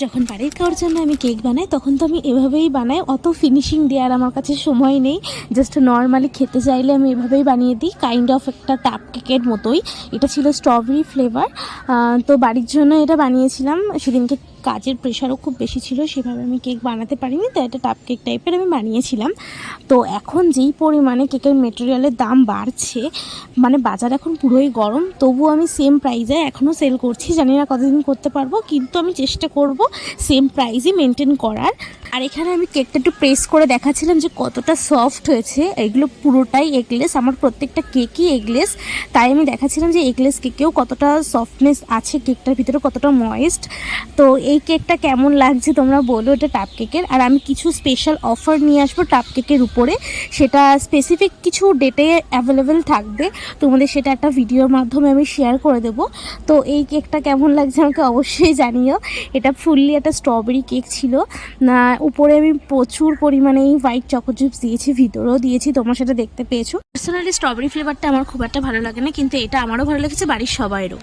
যখন বাড়ির কারোর জন্য আমি কেক বানাই তখন তো আমি এভাবেই বানাই, অত ফিনিশিং দেওয়ার আমার কাছে সময় নেই। জাস্ট নর্মালি খেতে চাইলে আমি এভাবেই বানিয়ে দিই, কাইন্ড অফ একটা টাপ কেকের মতোই। এটা ছিল স্ট্রবেরি ফ্লেভার। তো বাড়ির জন্য এটা বানিয়েছিলাম। সেদিনকে কাজের প্রেশারও খুব বেশি ছিল, সেভাবে আমি কেক বানাতে পারিনি, তো এটা টাপ কেক টাইপের আমি বানিয়েছিলাম। তো এখন যেই পরিমাণে কেকের মেটেরিয়ালের দাম বাড়ছে, মানে বাজার এখন পুরোই গরম, তবুও আমি সেম প্রাইসে এখনও সেল করছি। জানি না কতদিন করতে পারবো, কিন্তু আমি চেষ্টা করব সেম প্রাইসই মেনটেন করার। আর এখানে আমি কেকটা একটু প্রেস করে দেখাচ্ছিলাম যে কতটা সফট হয়েছে। এগুলো পুরোটাই এগলেস, আমার প্রত্যেকটা কেকই এগলেস, তাই আমি দেখাচ্ছিলাম যে এগলেস কেকেও কতটা সফটনেস আছে, কেকটার ভিতরে কতটা ময়েস্ট। তো এই কেকটা কেমন লাগছে তোমরা বলো, এটা টাপ কেকের। আর আমি কিছু স্পেশাল অফার নিয়ে আসবো টাপ কেকের উপরে, সেটা স্পেসিফিক কিছু ডেটে অ্যাভেলেবেল থাকবে, তোমাদের সেটা একটা ভিডিওর মাধ্যমে আমি শেয়ার করে দেবো। তো এই কেকটা কেমন লাগছে আমাকে অবশ্যই জানিও। এটা ফুললি একটা স্ট্রবেরি কেক ছিল, উপরে আমি প্রচুর পরিমাণে এই হোয়াইট চকো চিপস দিয়েছি, ভিতরেও দিয়েছি, তোমরা সেটা দেখতে পেয়েছো। পার্সোনালি স্ট্রবেরি ফ্লেভারটা আমার খুব একটা ভালো লাগে না, কিন্তু এটা আমারও ভালো লেগেছে, বাড়ির সবাইরও।